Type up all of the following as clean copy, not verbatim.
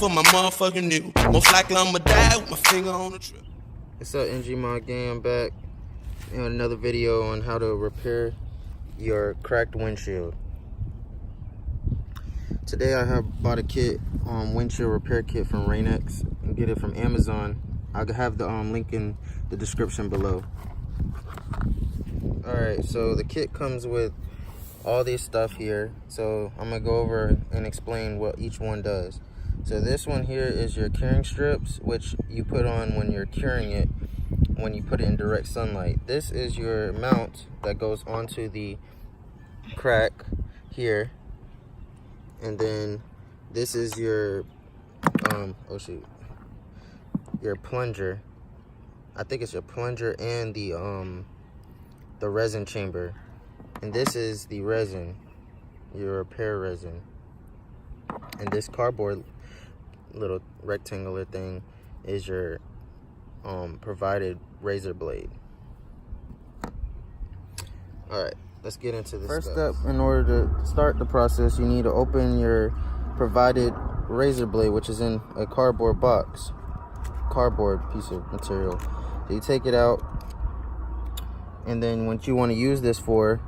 for my motherfucking new. Most likely I'ma die with my finger on the trip. What's up, NG Mod Gang? I'm back in another video on how to repair your cracked windshield. Today I have bought a kit, windshield repair kit from Rain-X. You can get it from Amazon. I'll have the link in the description below. Alright, so the kit comes with all this stuff here. So I'm gonna go over and explain what each one does. So this one here is your curing strips, which you put on when you're curing it, when you put it in direct sunlight. This is your mount that goes onto the crack here. And then this is your your plunger. I think it's your plunger and the resin chamber. And this is the resin, your repair resin. And this cardboard little rectangular thing is your provided razor blade. Alright, let's get into this. First step, in order to start the process, you need to open your provided razor blade, which is in a cardboard box, cardboard piece of material. So you take it out, and then what you want to use this for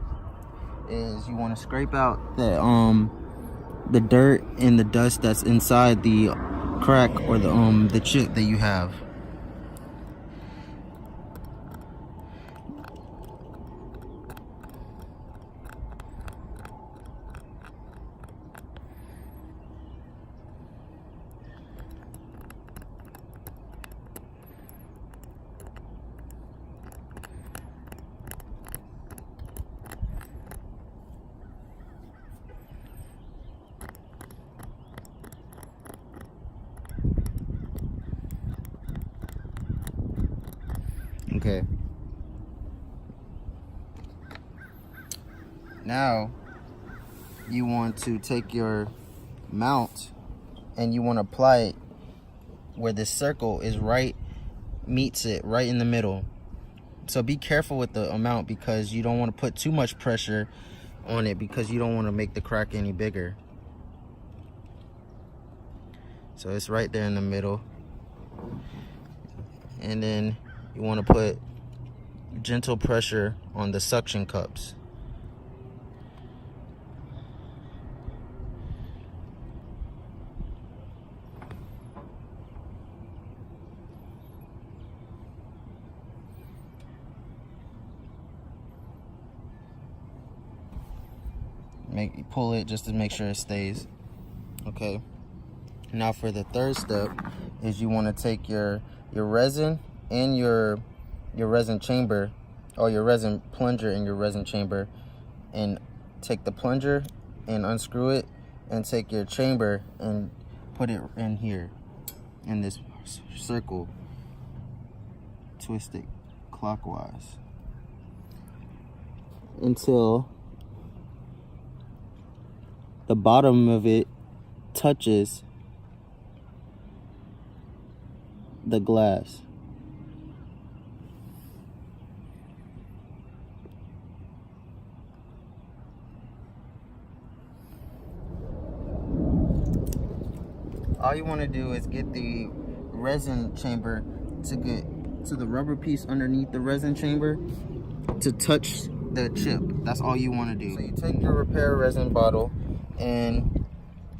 is you want to scrape out the dirt and the dust that's inside the crack or the chip that you have. Okay. Now you want to take your mount and you want to apply it where this circle is meets it right in the middle. So be careful with the amount, because you don't want to put too much pressure on it, because you don't want to make the crack any bigger. So it's right there in the middle. And then you want to put gentle pressure on the suction cups. Pull it just to make sure it stays. Okay. Now for the third step is you want to take your resin and your resin chamber, or your resin plunger and your resin chamber, and take the plunger and unscrew it, and take your chamber and put it in here in this circle. Twist it clockwise until the bottom of it touches the glass. All you want to do is get the resin chamber to get to the rubber piece underneath the resin chamber to touch the chip. That's all you want to do. So you take your repair resin bottle and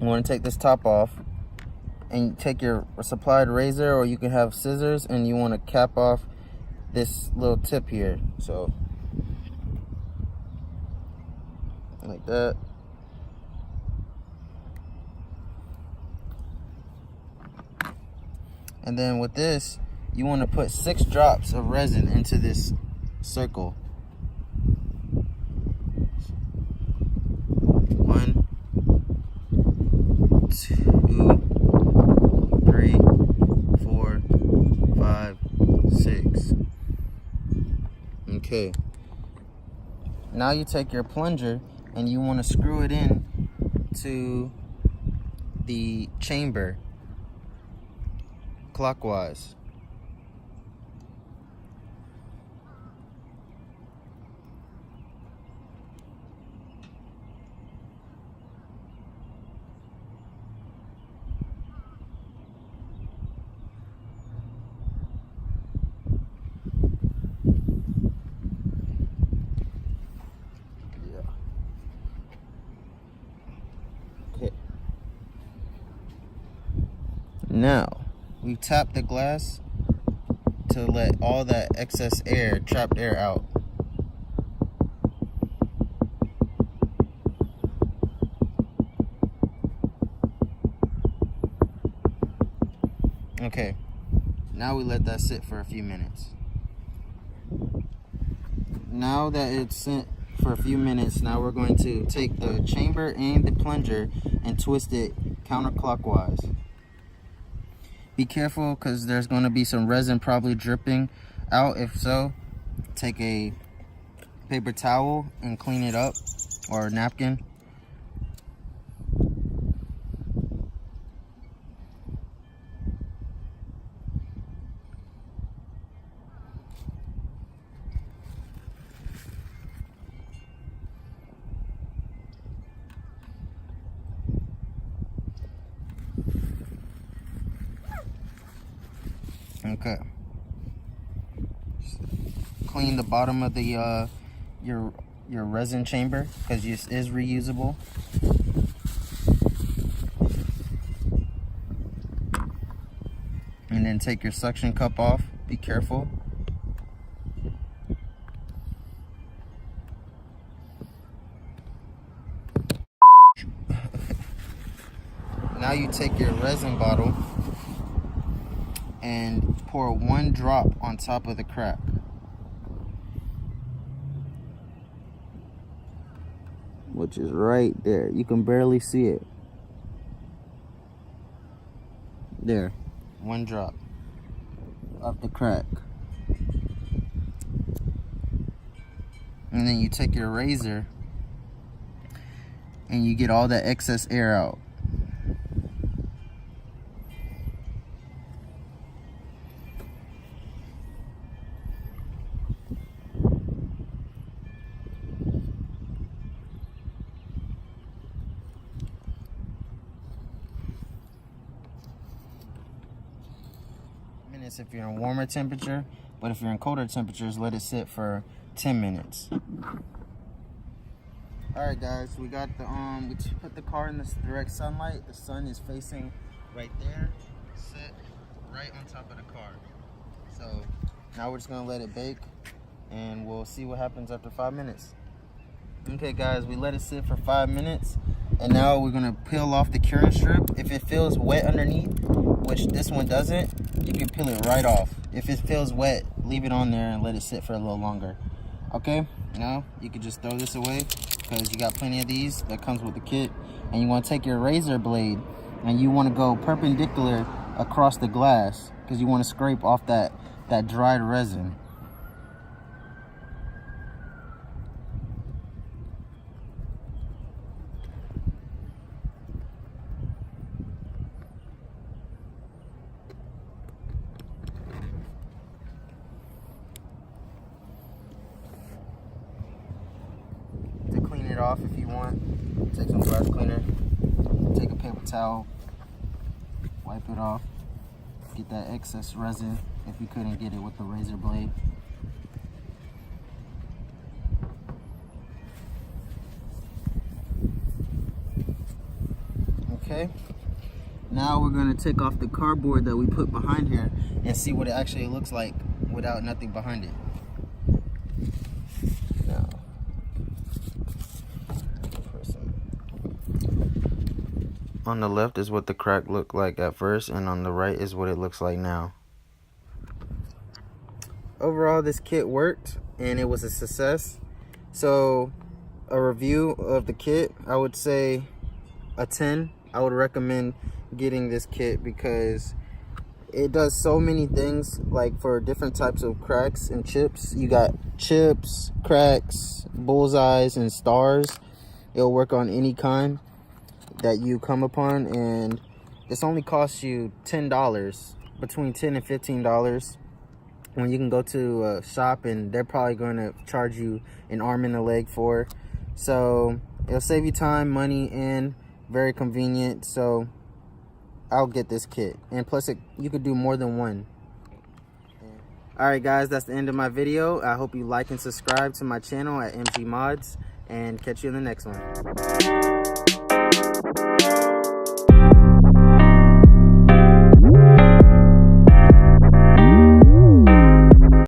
you want to take this top off, and you take your supplied razor, or you can have scissors, and you want to cap off this little tip here. So like that. And then with this, you want to put 6 drops of resin into this circle. 1, 2, 3, 4, 5, 6. Okay. Now you take your plunger and you want to screw it in to the chamber clockwise. Now we tap the glass to let all that excess air, trapped air, out. Okay, now we let that sit for a few minutes. Now that it's sit for a few minutes, now we're going to take the chamber and the plunger and twist it counterclockwise. Be careful because there's going to be some resin probably dripping out. If so, take a paper towel and clean it up, or a napkin. Okay. Clean the bottom of the your resin chamber because it is reusable. And then take your suction cup off. Be careful. Now you take your resin bottle and pour 1 drop on top of the crack. Which is right there. You can barely see it. There. 1 drop of the crack. And then you take your razor and you get all that excess air out. If you're in warmer temperature, but if you're in colder temperatures, let it sit for 10 minutes. Alright guys, we got the we put the car in this direct sunlight. The sun is facing right there, set right on top of the car. So now we're just gonna let it bake and we'll see what happens after 5 minutes. Okay guys, we let it sit for 5 minutes and now we're gonna peel off the curing strip. If it feels wet underneath, which this one doesn't, you can peel it right off. If it feels wet, leave it on there and let it sit for a little longer. Okay, now you can just throw this away because you got plenty of these that comes with the kit. And you want to take your razor blade and you want to go perpendicular across the glass because you want to scrape off that dried resin. It off if you want. Take some glass cleaner, take a paper towel, wipe it off, get that excess resin if you couldn't get it with the razor blade. Okay, now we're going to take off the cardboard that we put behind here and see what it actually looks like without nothing behind it. On the left is what the crack looked like at first, and on the right is what it looks like now. Overall, this kit worked, and it was a success. So, a review of the kit, I would say a 10. I would recommend getting this kit because it does so many things, like for different types of cracks and chips. You got chips, cracks, bullseyes, and stars. It'll work on any kind that you come upon, and this only costs you $10, between $10 and $15, when you can go to a shop and they're probably going to charge you an arm and a leg for. So it'll save you time, money, and very convenient. So I'll get this kit, and plus you could do more than one. Alright guys, that's the end of my video. I hope you like and subscribe to my channel at MG Mods, and catch you in the next one.